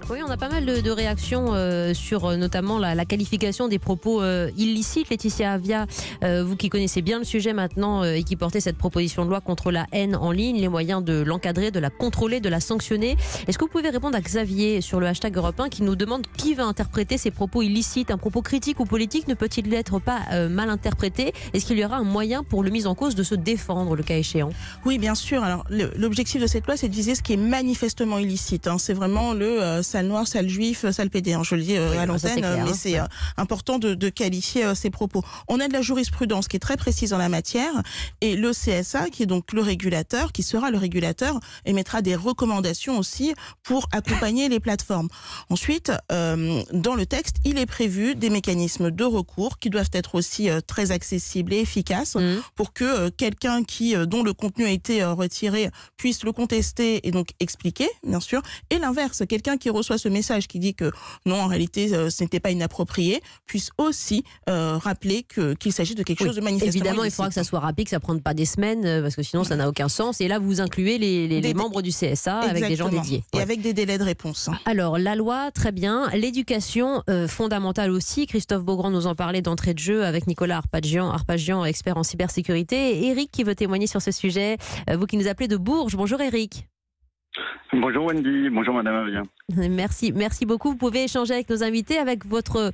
Oui, on a pas mal de réactions sur notamment la qualification des propos illicites. Laetitia Avia, vous qui connaissez bien le sujet maintenant et qui portez cette proposition de loi contre la haine en ligne, les moyens de l'encadrer, de la contrôler, de la sanctionner. Est-ce que vous pouvez répondre à Xavier sur le hashtag Europe 1 qui nous demande qui va interpréter ces propos illicites? Un propos critique ou politique ne peut-il être pas mal interprété? Est-ce qu'il y aura un moyen pour le mis en cause de se défendre le cas échéant? Oui, bien sûr. Alors, l'objectif de cette loi, c'est de viser ce qui est manifestement illicite. C'est vraiment le sale noir, sale juif, sale pédé. Je le dis à l'antenne, mais c'est important de qualifier ces propos. On a de la jurisprudence qui est très précise en la matière, et le CSA, qui est donc le régulateur, qui sera le régulateur, émettra des recommandations aussi pour accompagner les plateformes. Ensuite, dans le texte, il est prévu des mécanismes de recours qui doivent être aussi très accessibles et efficaces pour que quelqu'un dont le contenu a été retiré puisse le contester et donc expliquer, bien sûr. Et l'inverse, quelqu'un qui reçoit ce message qui dit que non, en réalité, ce n'était pas inapproprié, puisse aussi rappeler qu'il s'agit de quelque chose de manifestement évidemment, illicite. il faudra que ça soit rapide, que ça ne prenne pas des semaines, parce que sinon, ça n'a aucun sens. Et là, vous incluez les membres du CSA avec des gens dédiés. Et avec des délais de réponse. Alors, la loi, très bien. L'éducation fondamentale aussi. Christophe Beaugrand nous en parlait d'entrée de jeu avec Nicolas Arpagian, expert en cybersécurité. Et Eric qui veut témoigner sur ce sujet. Vous qui nous appelez de Bourges. Bonjour Eric. Bonjour Wendy, bonjour Madame Avia. Merci beaucoup. Vous pouvez échanger avec nos invités avec votre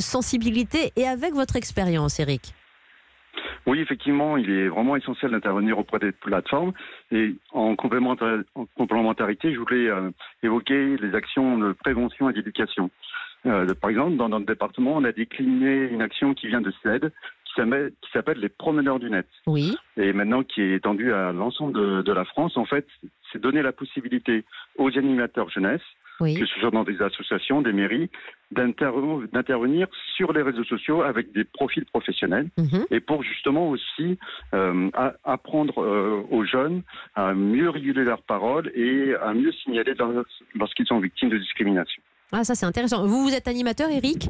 sensibilité et avec votre expérience, Eric. Oui, effectivement, il est vraiment essentiel d'intervenir auprès des plateformes. Et en complémentarité, je voulais évoquer les actions de prévention et d'éducation. Par exemple, dans notre département, on a décliné une action qui vient de SED, qui s'appelle les promeneurs du net. Oui. Et maintenant qui est étendue à l'ensemble de la France. En fait, c'est donner la possibilité aux animateurs jeunesse, que ce soit dans des associations, des mairies, d'intervenir sur les réseaux sociaux avec des profils professionnels et pour justement aussi apprendre aux jeunes à mieux réguler leurs paroles et à mieux signaler lorsqu'ils sont victimes de discrimination. Ah, ça c'est intéressant. Vous êtes animateur, Eric ?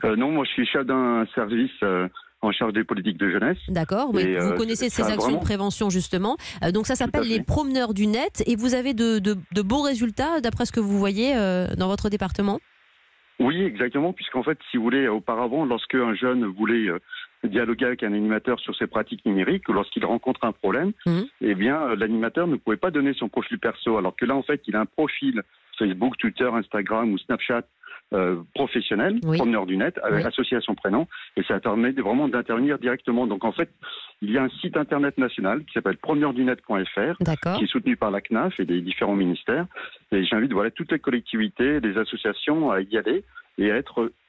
Non, moi je suis chef d'un service en charge des politiques de jeunesse. D'accord, mais vous connaissez ces actions de prévention justement. Donc ça s'appelle les promeneurs du net et vous avez de beaux résultats d'après ce que vous voyez dans votre département ? Oui, exactement, puisqu'en fait, si vous voulez, auparavant, lorsque un jeune voulait dialoguer avec un animateur sur ses pratiques numériques, ou lorsqu'il rencontre un problème, eh bien, l'animateur ne pouvait pas donner son profil perso, alors que là, en fait, il a un profil Facebook, Twitter, Instagram ou Snapchat professionnel, promeneur du net, associé à son prénom, et ça permet vraiment d'intervenir directement. Donc en fait, il y a un site internet national qui s'appelle promeneurdunet.fr, qui est soutenu par la CNAF et des différents ministères. Et j'invite toutes les collectivités, les associations à y aller et à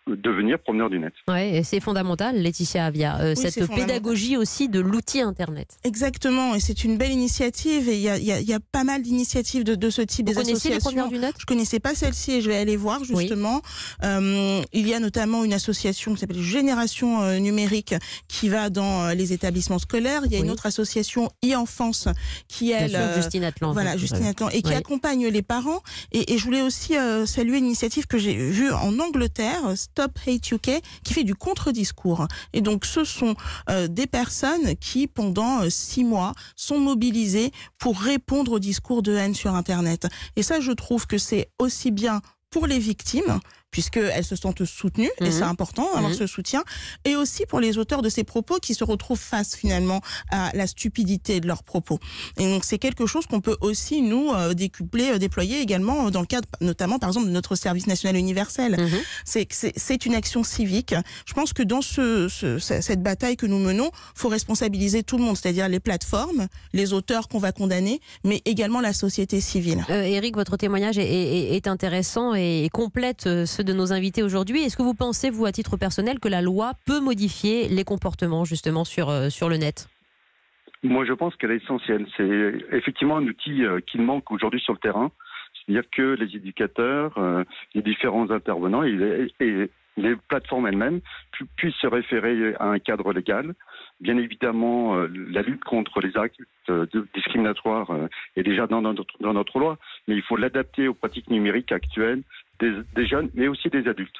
devenir promeneur du net. Oui, c'est fondamental, Laetitia Avia, cette pédagogie aussi de l'outil Internet. Exactement, et c'est une belle initiative, et il y a pas mal d'initiatives de ce type. Vous connaissez les promeneurs du net ? Je connaissais pas celle-ci et je vais aller voir justement. Il y a notamment une association qui s'appelle Génération Numérique qui va dans les établissements scolaires. Il y a une autre association e-enfance qui elle, Justine Atlan. Voilà, Justine Atlan, et qui accompagne les parents. Et je voulais aussi saluer une initiative que j'ai vue en Angleterre, Stop Hate UK, qui fait du contre-discours. Et donc, ce sont des personnes qui, pendant 6 mois, sont mobilisées pour répondre au discours de haine sur Internet. Et ça, je trouve que c'est aussi bien pour les victimes, puisqu'elles se sentent soutenues, et c'est important d'avoir ce soutien, et aussi pour les auteurs de ces propos qui se retrouvent face finalement à la stupidité de leurs propos. Et donc c'est quelque chose qu'on peut aussi nous décupler, déployer également dans le cadre notamment par exemple de notre service national universel. C'est une action civique. Je pense que dans cette bataille que nous menons, il faut responsabiliser tout le monde, c'est-à-dire les plateformes, les auteurs qu'on va condamner, mais également la société civile. Eric, votre témoignage est intéressant et complète ceux de nos invités aujourd'hui. Est-ce que vous pensez, vous, à titre personnel, que la loi peut modifier les comportements justement sur le net ? Moi, je pense qu'elle est essentielle. C'est effectivement un outil qui manque aujourd'hui sur le terrain. C'est-à-dire que les éducateurs, les différents intervenants et les plateformes elles-mêmes puissent se référer à un cadre légal. Bien évidemment, la lutte contre les actes discriminatoires est déjà dans notre loi, mais il faut l'adapter aux pratiques numériques actuelles des jeunes, mais aussi des adultes.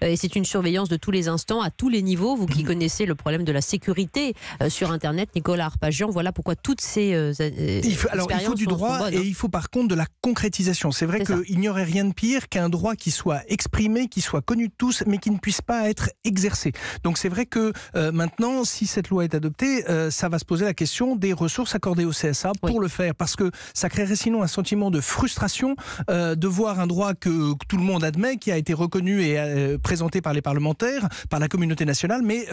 Et c'est une surveillance de tous les instants, à tous les niveaux. Vous qui connaissez le problème de la sécurité sur Internet, Nicolas Arpagian, voilà pourquoi toutes ces il faut du droit bonnes, et il faut par contre de la concrétisation. C'est vrai qu'il n'y aurait rien de pire qu'un droit qui soit exprimé, qui soit connu de tous, mais qui ne puisse pas être exercé. Donc c'est vrai que maintenant, si cette loi est adoptée, ça va se poser la question des ressources accordées au CSA pour le faire, parce que ça créerait sinon un sentiment de frustration de voir un droit que tout le monde admet, qui a été reconnu et présenté par les parlementaires, par la communauté nationale, mais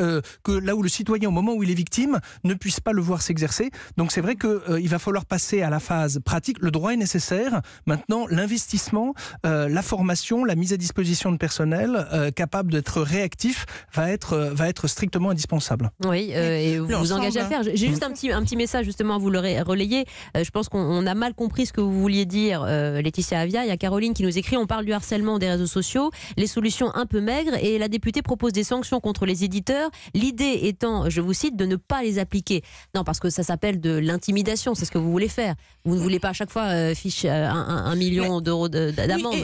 que là où le citoyen, au moment où il est victime, ne puisse pas le voir s'exercer. Donc c'est vrai qu'il va falloir passer à la phase pratique. Le droit est nécessaire. Maintenant, l'investissement, la formation, la mise à disposition de personnel capable d'être réactif va être strictement indispensable. Oui, et vous vous engagez à faire. J'ai juste un petit message justement à vous le relayer. Je pense qu'on a mal compris ce que vous vouliez dire, Laetitia Avia. Il y a Caroline qui nous écrit: on parle du harcèlement des réseaux sociaux, les solutions un peu maigres, et la députée propose des sanctions contre les éditeurs. L'idée étant, je vous cite, de ne pas les appliquer. Non, parce que ça s'appelle de l'intimidation, c'est ce que vous voulez faire. Vous ne voulez pas à chaque fois ficher 1 million d'euros d'amende.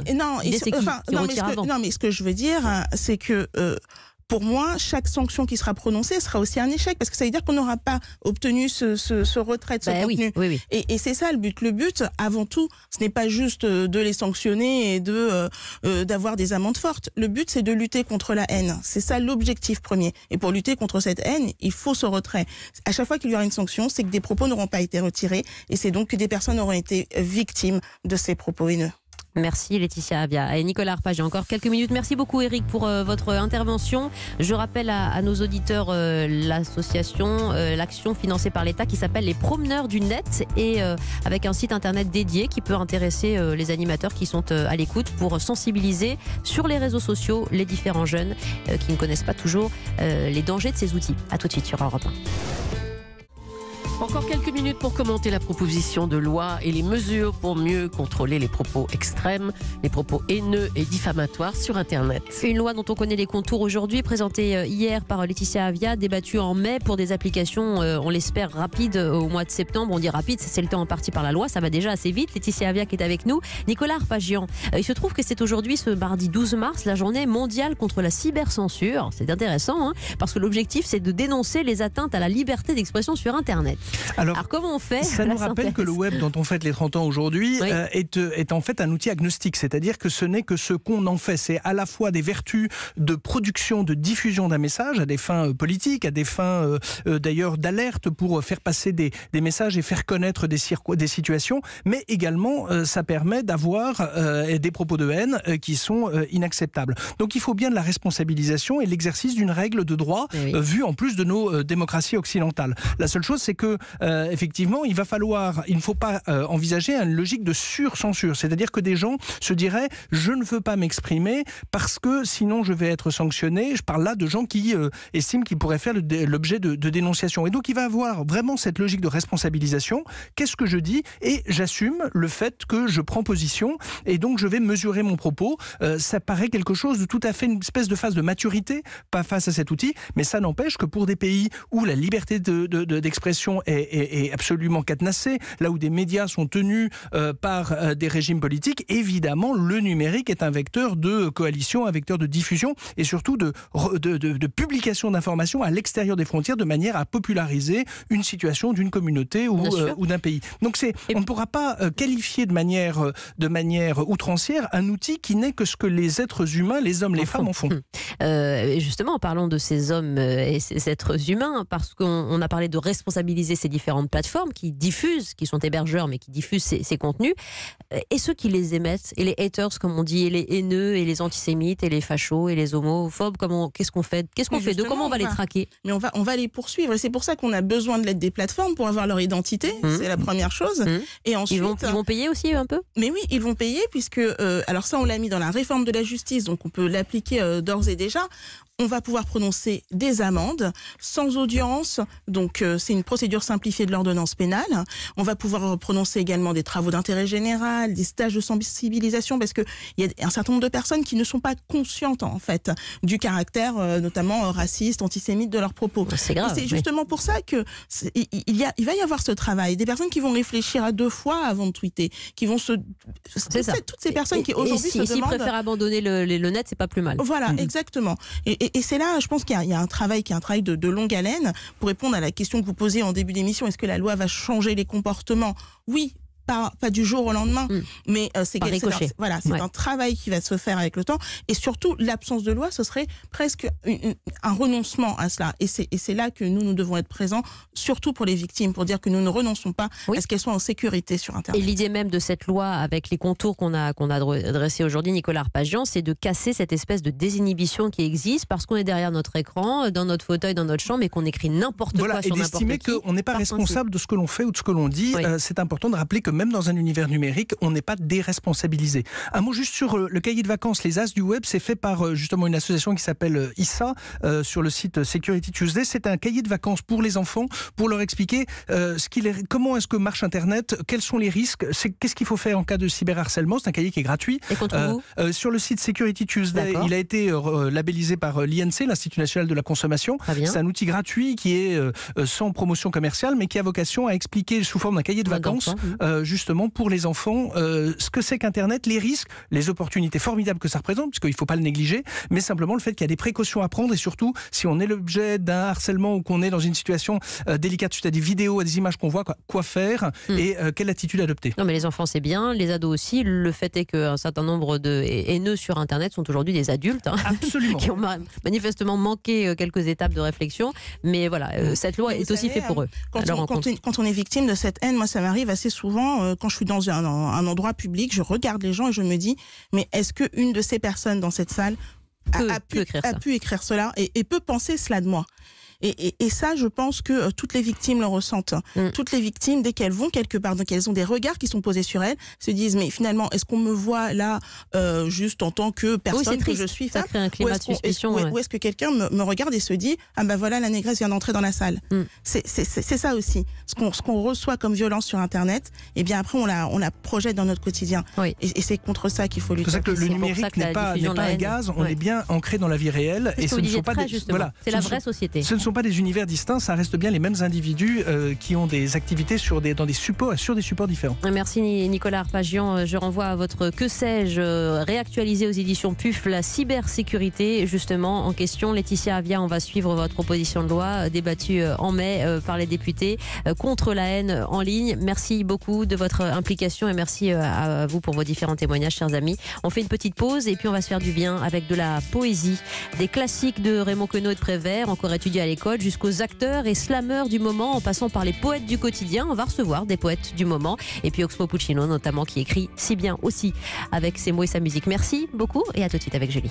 Mais ce que je veux dire, c'est que pour moi, chaque sanction qui sera prononcée sera aussi un échec, parce que ça veut dire qu'on n'aura pas obtenu ce retrait de ce contenu. Oui. Et c'est ça le but. Le but, avant tout, ce n'est pas juste de les sanctionner et d'avoir des amendes fortes. Le but, c'est de lutter contre la haine. C'est ça l'objectif premier. Et pour lutter contre cette haine, il faut ce retrait. À chaque fois qu'il y aura une sanction, c'est que des propos n'auront pas été retirés, et c'est donc que des personnes auront été victimes de ces propos haineux. Merci Laetitia Avia. Et Nicolas Arpagian, encore quelques minutes. Merci beaucoup Eric pour votre intervention. Je rappelle à nos auditeurs l'association, l'action financée par l'État qui s'appelle les Promeneurs du Net, et avec un site internet dédié qui peut intéresser les animateurs qui sont à l'écoute pour sensibiliser sur les réseaux sociaux les différents jeunes qui ne connaissent pas toujours les dangers de ces outils. A tout de suite sur Europe 1. Encore quelques minutes pour commenter la proposition de loi et les mesures pour mieux contrôler les propos extrêmes, les propos haineux et diffamatoires sur Internet. Une loi dont on connaît les contours aujourd'hui, présentée hier par Laetitia Avia, débattue en mai pour des applications, on l'espère, rapides au mois de septembre. On dit rapide, c'est le temps imparti par la loi, ça va déjà assez vite. Laetitia Avia qui est avec nous. Nicolas Arpagian, il se trouve que c'est aujourd'hui, ce mardi 12 mars, la journée mondiale contre la cybercensure. C'est intéressant, parce que l'objectif, c'est de dénoncer les atteintes à la liberté d'expression sur Internet. Alors comment on fait? Ça nous rappelle que le web dont on fête les 30 ans aujourd'hui est en fait un outil agnostique, c'est-à-dire que ce n'est que ce qu'on en fait. C'est à la fois des vertus de production, de diffusion d'un message à des fins politiques, à des fins d'ailleurs d'alerte pour faire passer des messages et faire connaître des situations, mais également ça permet d'avoir des propos de haine qui sont inacceptables. Donc il faut bien de la responsabilisation et l'exercice d'une règle de droit vue en plus de nos démocraties occidentales. La seule chose, c'est que effectivement, il ne faut pas envisager une logique de sur-censure, c'est-à-dire que des gens se diraient « je ne veux pas m'exprimer parce que sinon je vais être sanctionné ». Je parle là de gens qui estiment qu'ils pourraient faire l'objet de dénonciation. Et donc il va avoir vraiment cette logique de responsabilisation. Qu'est-ce que je dis? Et j'assume le fait que je prends position et donc je vais mesurer mon propos. Ça paraît quelque chose de tout à fait, une espèce de phase de maturité, pas face à cet outil, mais ça n'empêche que pour des pays où la liberté d'expression est absolument cadenassée, là où des médias sont tenus par des régimes politiques, évidemment le numérique est un vecteur de coalition, un vecteur de diffusion et surtout de publication d'informations à l'extérieur des frontières de manière à populariser une situation d'une communauté ou d'un pays. Donc on ne pourra pas qualifier de manière outrancière un outil qui n'est que ce que les êtres humains, les hommes, les femmes en font. Justement, parlons de ces hommes et ces êtres humains, parce qu'on a parlé de responsabiliser ces différentes plateformes qui diffusent, qui sont hébergeurs mais qui diffusent ces contenus, et ceux qui les émettent, et les haters comme on dit, et les haineux, et les antisémites, et les fachos, et les homophobes. Qu'est-ce qu'on fait? De comment on va les traquer? Mais on va les poursuivre, et c'est pour ça qu'on a besoin de l'aide des plateformes pour avoir leur identité, c'est la première chose. Et ensuite, ils vont payer aussi un peu? Mais oui, ils vont payer, puisque alors ça on l'a mis dans la réforme de la justice, donc on peut l'appliquer d'ores et déjà. on va pouvoir prononcer des amendes sans audience. Donc, c'est une procédure simplifiée de l'ordonnance pénale. On va pouvoir prononcer également des travaux d'intérêt général, des stages de sensibilisation, parce qu'il y a un certain nombre de personnes qui ne sont pas conscientes, en fait, du caractère, notamment raciste, antisémite de leurs propos. C'est grave. Et c'est justement pour ça que il va y avoir ce travail. Des personnes qui vont réfléchir à 2 fois avant de tweeter, qui vont se... C'est ça. Toutes ces personnes qui aujourd'hui se demandent... S'ils préfèrent abandonner le net, c'est pas plus mal. Voilà, exactement. Et c'est là, je pense qu'il y a un travail qui est un travail de longue haleine pour répondre à la question que vous posez en début d'émission. Est-ce que la loi va changer les comportements ? Oui. Pas du jour au lendemain, mais c'est un travail qui va se faire avec le temps. Et surtout, l'absence de loi, ce serait presque un renoncement à cela. Et c'est là que nous devons être présents, surtout pour les victimes, pour dire que nous ne renonçons pas à ce qu'elles soient en sécurité sur Internet. Et l'idée même de cette loi, avec les contours qu'on a dressés aujourd'hui, Nicolas Arpagian, c'est de casser cette espèce de désinhibition qui existe parce qu'on est derrière notre écran, dans notre fauteuil, dans notre chambre, et qu'on écrit n'importe quoi sur n'importe qui. Et d'estimer qu'on n'est pas responsable de ce que l'on fait ou de ce que l'on dit. C'est important de rappeler que même dans un univers numérique, on n'est pas déresponsabilisé. Un mot juste sur le cahier de vacances, les As du web, c'est fait par justement une association qui s'appelle ISA sur le site Security Tuesday. C'est un cahier de vacances pour les enfants, pour leur expliquer comment est-ce que marche Internet, quels sont les risques, qu'est-ce qu'il faut faire en cas de cyberharcèlement. C'est un cahier qui est gratuit. Et contre vous sur le site Security Tuesday, il a été labellisé par l'INC, l'Institut National de la Consommation. C'est un outil gratuit qui est sans promotion commerciale, mais qui a vocation à expliquer sous forme d'un cahier de vacances justement pour les enfants ce que c'est qu'Internet, les risques, les opportunités formidables que ça représente, parce qu'il ne faut pas le négliger, mais simplement le fait qu'il y a des précautions à prendre, et surtout si on est l'objet d'un harcèlement ou qu'on est dans une situation délicate suite à des vidéos, à des images qu'on voit, quoi faire et quelle attitude adopter. Non mais les enfants c'est bien, les ados aussi. Le fait est qu'un certain nombre de haineux sur Internet sont aujourd'hui des adultes Absolument. qui ont manifestement manqué quelques étapes de réflexion, mais voilà, cette loi est aussi faite pour eux. Quand on est victime de cette haine, moi ça m'arrive assez souvent quand je suis dans un endroit public, je regarde les gens et je me dis, mais est-ce qu'une de ces personnes dans cette salle a pu écrire cela et peut penser cela de moi ? Et ça, je pense que toutes les victimes le ressentent. Toutes les victimes, dès qu'elles vont quelque part, donc elles ont des regards qui sont posés sur elles, se disent, mais finalement, est-ce qu'on me voit là juste en tant que personne que je suis ça crée un climat de suspicion. Ou est-ce que quelqu'un me regarde et se dit, ah ben voilà, la négresse vient d'entrer dans la salle. C'est ça aussi. Ce qu'on reçoit comme violence sur Internet, et bien après, on la projette dans notre quotidien. Et c'est contre ça qu'il faut lutter. C'est pour ça que le numérique n'est pas un gaz, on est bien ancré dans la vie réelle. Et ce ne sont pas c'est la vraie société. Ce ne sont pas des univers distincts, ça reste bien les mêmes individus qui ont des activités sur des supports différents. Merci Nicolas Arpagian. Je renvoie à votre Que sais-je réactualisé aux éditions PUF, la cybersécurité justement en question. Laetitia Avia, on va suivre votre proposition de loi débattue en mai par les députés contre la haine en ligne. Merci beaucoup de votre implication et merci à vous pour vos différents témoignages, chers amis. On fait une petite pause et puis on va se faire du bien avec de la poésie, des classiques de Raymond Queneau et de Prévert, encore étudiés à l'école, jusqu'aux acteurs et slameurs du moment, en passant par les poètes du quotidien. On va recevoir des poètes du moment. Et puis Oxmo Puccino, notamment, qui écrit si bien aussi avec ses mots et sa musique. Merci beaucoup et à tout de suite avec Julie.